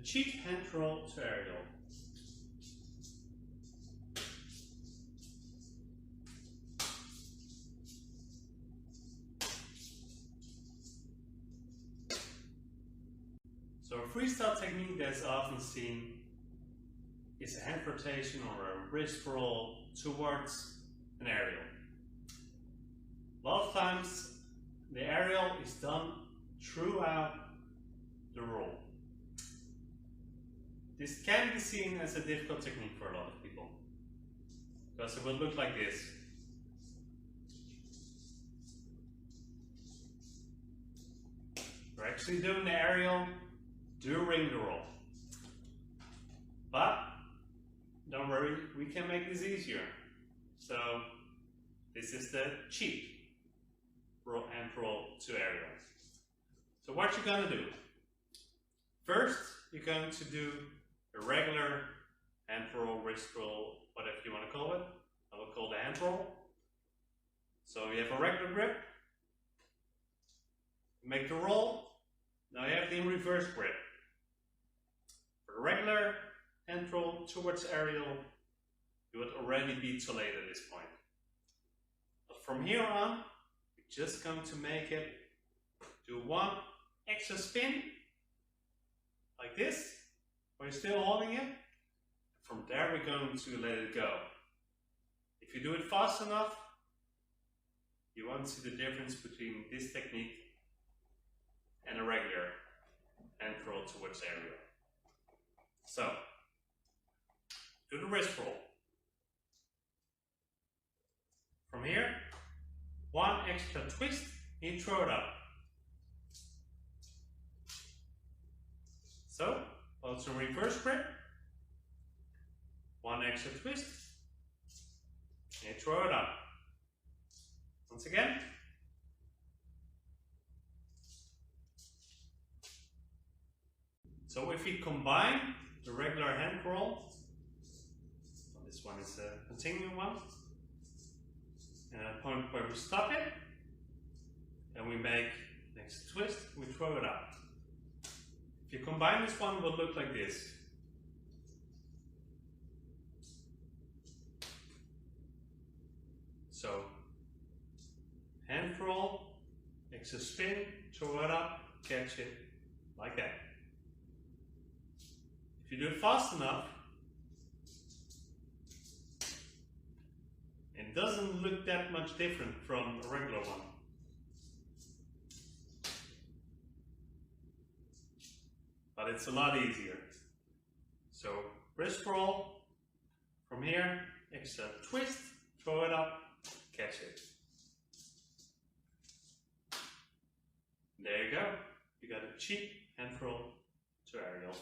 cheat hand roll to aerial. So a freestyle technique that's often seen is a hand rotation or a wrist roll towards an aerial. A lot of times the aerial is done throughout the roll. This can be seen as a difficult technique for a lot of people, because it would look like this. We're actually doing the aerial during the roll. But don't worry, we can make this easier. So this is the cheat roll and roll to aerial. So what you're going to do? First, you're going to do a regular hand roll, wrist roll, whatever you want to call it. I will call the hand roll. So you have a regular grip. Make the roll. Now you have the in reverse grip. For the regular hand roll towards aerial, you would already be too late at this point. But from here on, you're just going to make it do one extra spin, like this, while you're still holding it. From there, we're going to let it go. If you do it fast enough, you won't see the difference between this technique and a regular hand roll towards aerial. So, do the wrist roll. From here, one extra twist, and you throw it up. So, also reverse grip, one extra twist, and you throw it up. Once again. So if we combine the regular hand roll, well, this one is a continuing one, and at a point where we stop it, and we make next twist, we throw it up. If you combine this one, it will look like this. So, hand roll, makes a spin, throw it up, catch it, like that. If you do it fast enough, it doesn't look that much different from a regular one. But it's a lot easier. So, wrist roll, from here, extra twist, throw it up, catch it. There you go. You got a cheap hand roll to aerial.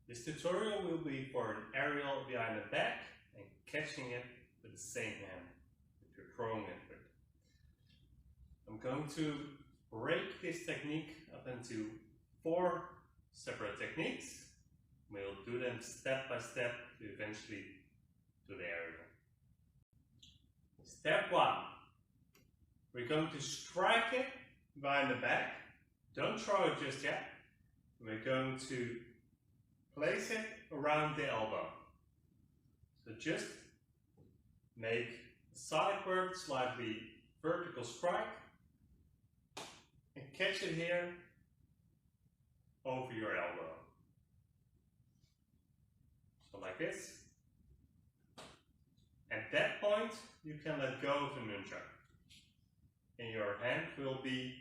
This tutorial will be for an aerial behind the back and catching it with the same hand that you're throwing it with. I'm going to break this technique up into 4 separate techniques. We'll do them step by step to eventually do the aerial. Step 1. We're going to strike it behind the back. Don't throw it just yet. We're going to place it around the elbow. So just make a sideward, slightly vertical strike and catch it here over your elbow. So like this. At that point, you can let go of the nunchaku, and your hand will be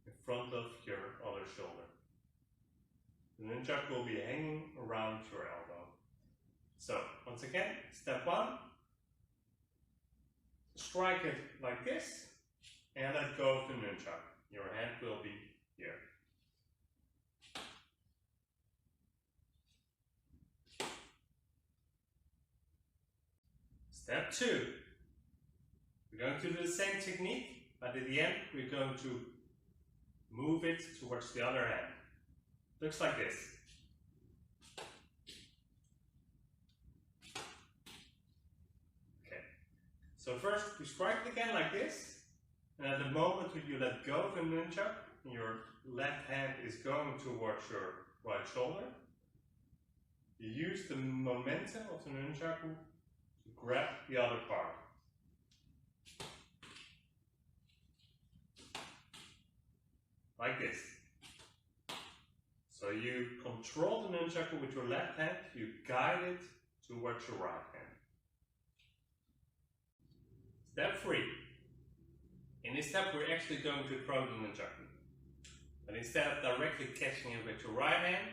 in front of your other shoulder. The nunchaku will be hanging around your elbow. So, once again, step 1, strike it like this, and let go of the nunchaku. Your hand will be here. Step 2, we're going to do the same technique, but at the end we're going to move it towards the other hand. Looks like this. Okay, so first you strike it again like this, and at the moment when you let go of the nunchuck, your left hand is going towards your right shoulder. You use the momentum of the nunchaku to grab the other part. Like this. So you control the nunchaku with your left hand, you guide it towards your right hand. Step 3. In this step we're actually going to throw the nunchaku. But instead of directly catching it with your right hand,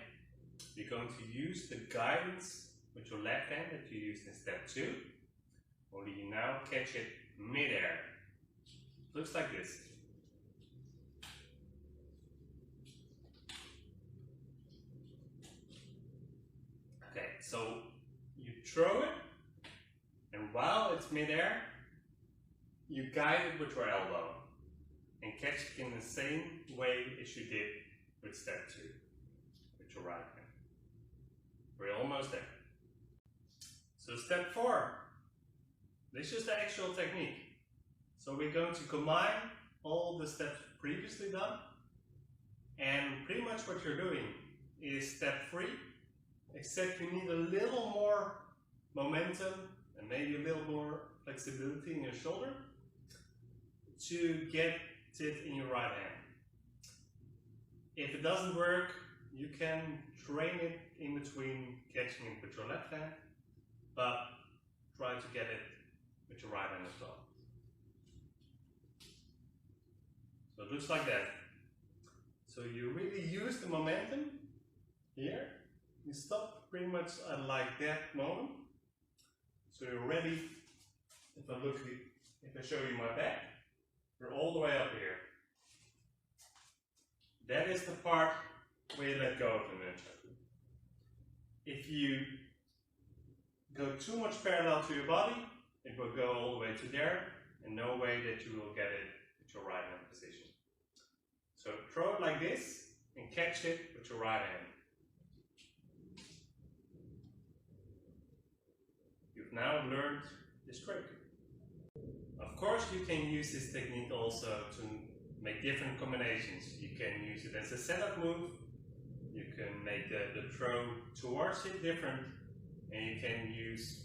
you're going to use the guidance with your left hand that you used in step 2. Only you now catch it mid-air. Looks like this. Okay, so you throw it, and while it's mid-air, you guide it with your elbow and catch it in the same way as you did with step 2, with your right hand. We're almost there. So step 4, this is the actual technique. So we're going to combine all the steps previously done, and pretty much what you're doing is step 3, except you need a little more momentum and maybe a little more flexibility in your shoulder to get it in your right hand. If it doesn't work, you can train it in between catching it with your left hand, but try to get it with your right hand as well. So it looks like that. So you really use the momentum here. You stop pretty much at like that moment. So you're ready. If I show you my back, you're all the way up here. That is the part where you let go of the nunchaku. If you go too much parallel to your body, it will go all the way to there, and no way that you will get it with your right hand position. So throw it like this and catch it with your right hand. You've now learned this trick. Of course, you can use this technique also to make different combinations. You can use it as a setup move, you can make the throw towards it different, and you can use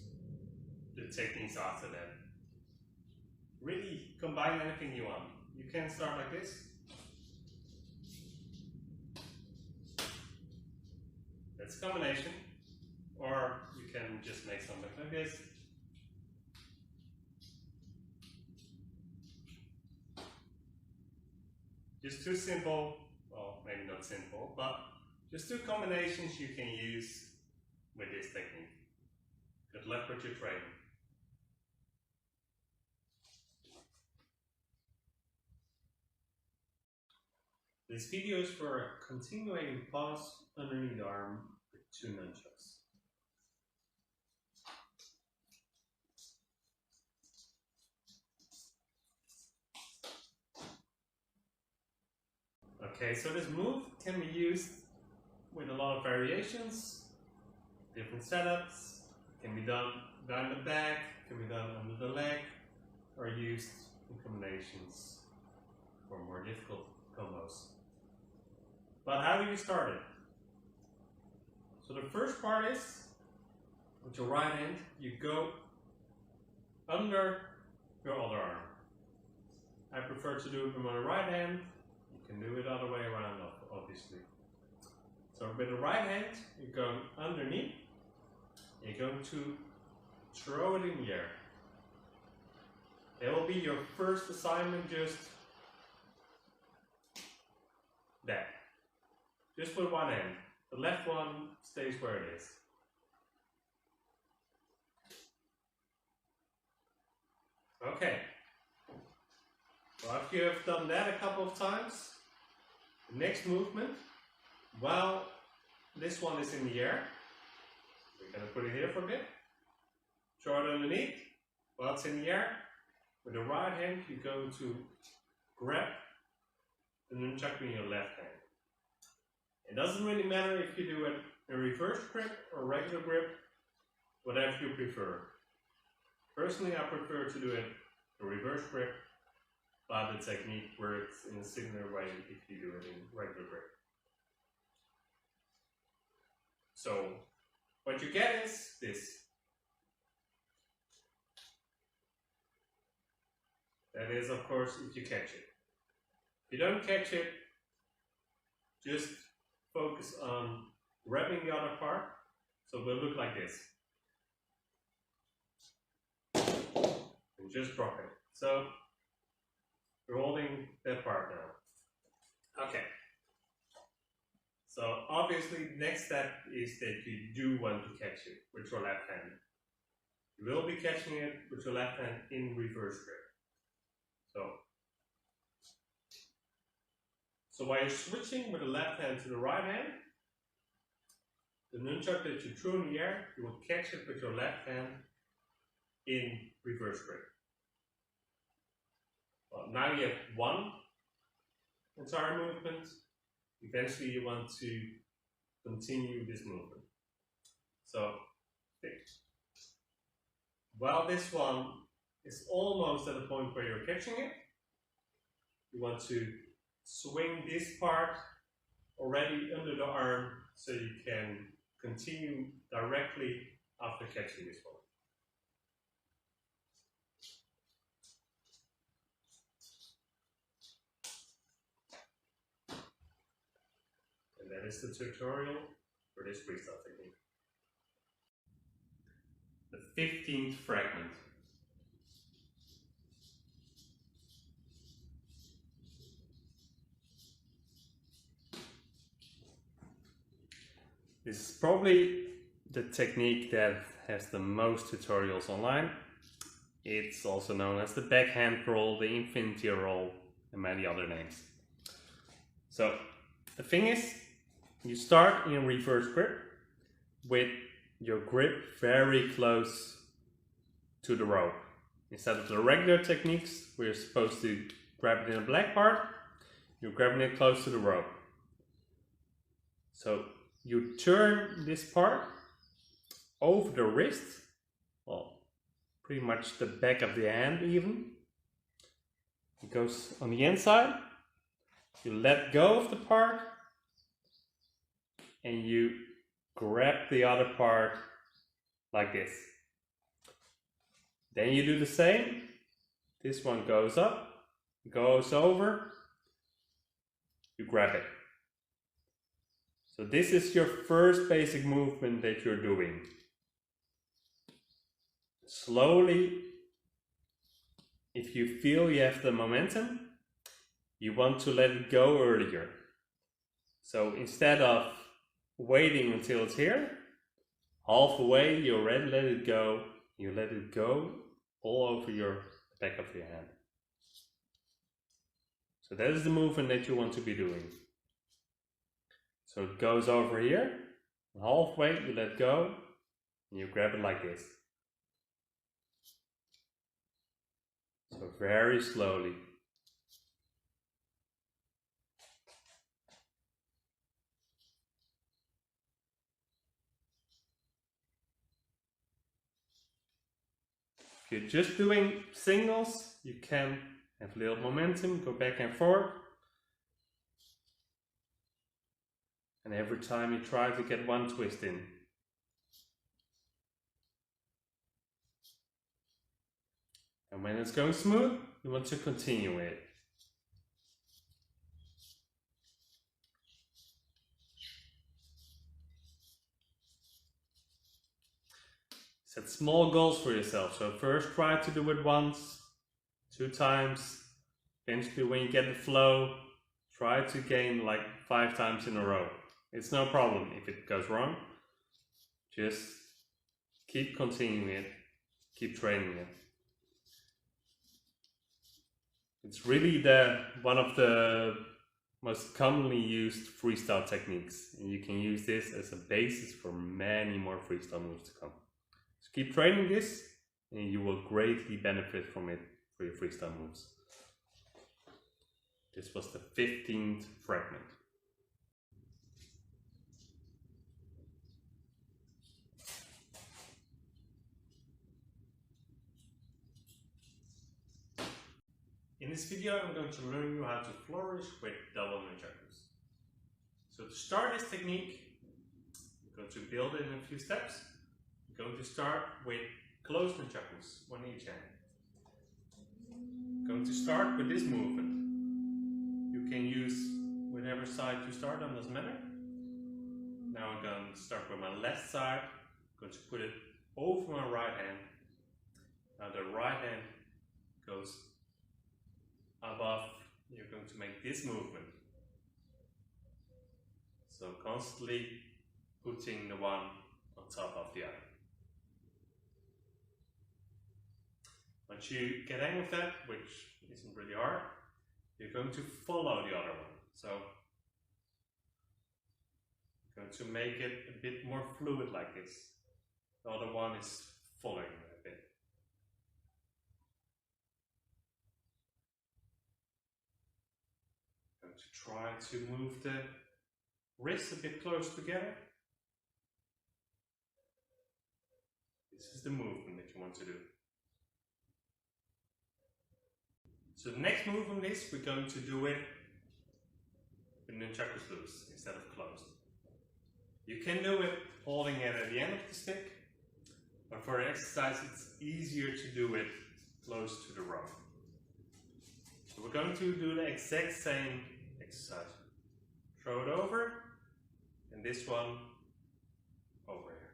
the techniques after that. Really combine anything you want. You can start like this. That's a combination. Or you can just make something like this. Just two simple, well, maybe not simple, but just two combinations you can use with this technique. Good luck with your training. This video is for a continuing pause underneath the arm with 2 nunchucks. Okay, so this move can be used with a lot of variations, different setups. It can be done behind the back, can be done under the leg, or used in combinations for more difficult combos. But how do you start it? So the first part is, with your right hand, you go under your other arm. I prefer to do it with my right hand. You can do it the other way around, obviously. So with the right hand, you're going underneath, and you're going to throw it in the air. It will be your first assignment, just that. Just with one hand. The left one stays where it is. Okay. So after you have done that a couple of times, the next movement, while this one is in the air, we're going to put it here for a bit, throw it underneath, while it's in the air, with the right hand you're going to grab the nunchaku in your left hand. It doesn't really matter if you do it in reverse grip or regular grip, whatever you prefer. Personally, I prefer to do it in reverse grip, but the technique works in a similar way if you do it in regular grip. So, what you get is this. That is, of course, if you catch it. If you don't catch it, just focus on grabbing the other part, so it will look like this. And just drop it. So, we're holding that part now. Okay. So, obviously, the next step is that you do want to catch it with your left hand. You will be catching it with your left hand in reverse grip. So while you're switching with the left hand to the right hand, the nunchuck that you threw in the air, you will catch it with your left hand in reverse grip. Well, now you have one entire movement. Eventually you want to continue this movement. So, while this one is almost at the point where you're catching it, you want to swing this part already under the arm so you can continue directly after catching this one. And that is the tutorial for this freestyle technique. The 15th fragment. This is probably the technique that has the most tutorials online. It's also known as the backhand roll, the infinity roll, and many other names. So the thing is, you start in reverse grip with your grip very close to the rope. Instead of the regular techniques, where you're supposed to grab it in the black part, you're grabbing it close to the rope. So you turn this part over the wrist, well, pretty much the back of the hand even. It goes on the inside. You let go of the part and you grab the other part like this. Then you do the same. This one goes up, goes over, you grab it. So this is your first basic movement that you're doing. Slowly, if you feel you have the momentum, you want to let it go earlier. So instead of waiting until it's here, halfway you already let it go. You let it go all over your back of your hand. So that is the movement that you want to be doing. So it goes over here, halfway you let go, and you grab it like this. So very slowly. If you're just doing singles, you can have a little momentum, go back and forth. And every time you try to get one twist in. And when it's going smooth, you want to continue it. Set small goals for yourself. So first try to do it once, 2 times. Eventually when you get the flow, try to gain like 5 times in a row. It's no problem if it goes wrong. Just keep continuing it, keep training it. It's really one of the most commonly used freestyle techniques, and you can use this as a basis for many more freestyle moves to come. So keep training this, and you will greatly benefit from it for your freestyle moves. This was the 15th fragment. In this video I'm going to learn you how to flourish with double nunchakus. So to start this technique, I'm going to build it in a few steps. I'm going to start with closed nunchakus, one each hand. I'm going to start with this movement. You can use whatever side you start on, doesn't matter. Now I'm going to start with my left side. I'm going to put it over my right hand. Now the right hand goes above. You're going to make this movement. So constantly putting the one on top of the other. Once you get hang of that, which isn't really hard, you're going to follow the other one. So I'm going to make it a bit more fluid like this. The other one is following a bit. I'm going to try to move the wrists a bit close together. This is the movement that you want to do. So the next movement is we're going to do it with nunchakus loose instead of closed. You can do it holding it at the end of the stick, but for an exercise it's easier to do it close to the rope. So we're going to do the exact same exercise. Throw it over, and this one over here.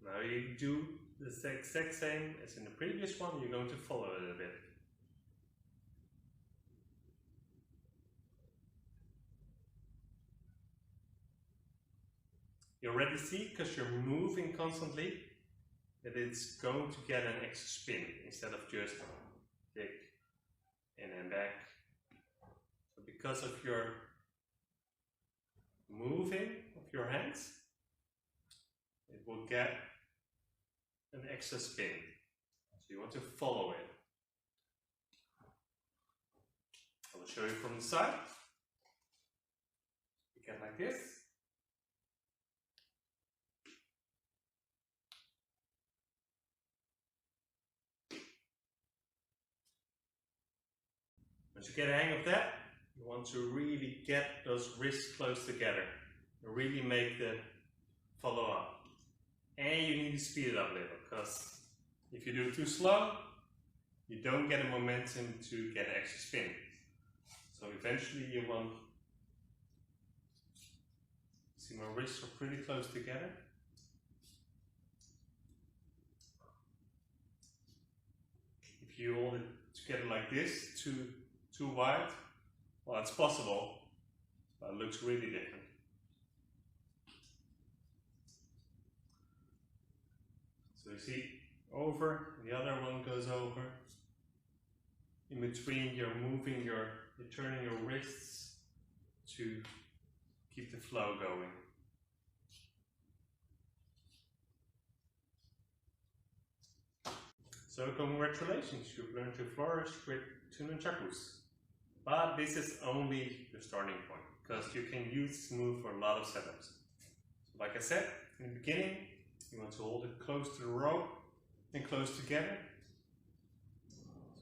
Now you do the exact same as in the previous one, you're going to follow it a bit. You already see, because you're moving constantly, that it's going to get an extra spin instead of just kick in and back. So because of your moving of your hands, it will get an extra spin. So you want to follow it. I will show you from the side. You get like this. Once you get a hang of that, you want to really get those wrists close together. Really make the follow up. And you need to speed it up a little, because if you do it too slow, you don't get a momentum to get an extra spin. So eventually you want, see my wrists are pretty close together. If you hold it together like this, too wide, well, it's possible, but it looks really different. So you see, over, the other one goes over. In between, you're moving you're turning your wrists to keep the flow going. So congratulations, you've learned to flourish with 2 nunchakus. But this is only the starting point, because you can use this move for a lot of setups. So like I said in the beginning, you want to hold it close to the rope and close together.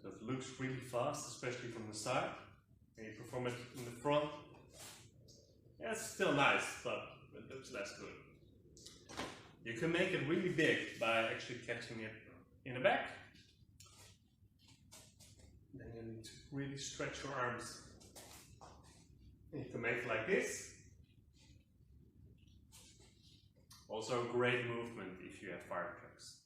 So it looks really fast, especially from the side. And you perform it in the front. Yeah, it's still nice, but it looks less good. You can make it really big by actually catching it in the back. Then you need to really stretch your arms. And you can make it like this. Also a great movement if you have fire trucks.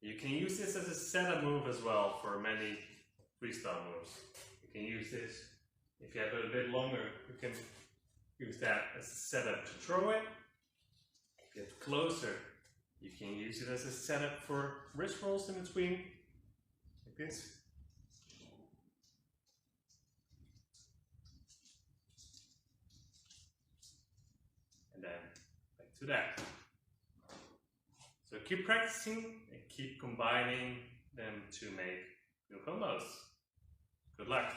You can use this as a setup move as well for many freestyle moves. You can use this. If you have it a bit longer, you can use that as a setup to throw it. If you get closer, you can use it as a setup for wrist rolls in between, like this. And then back to that. So keep practicing and keep combining them to make new combos. Good luck!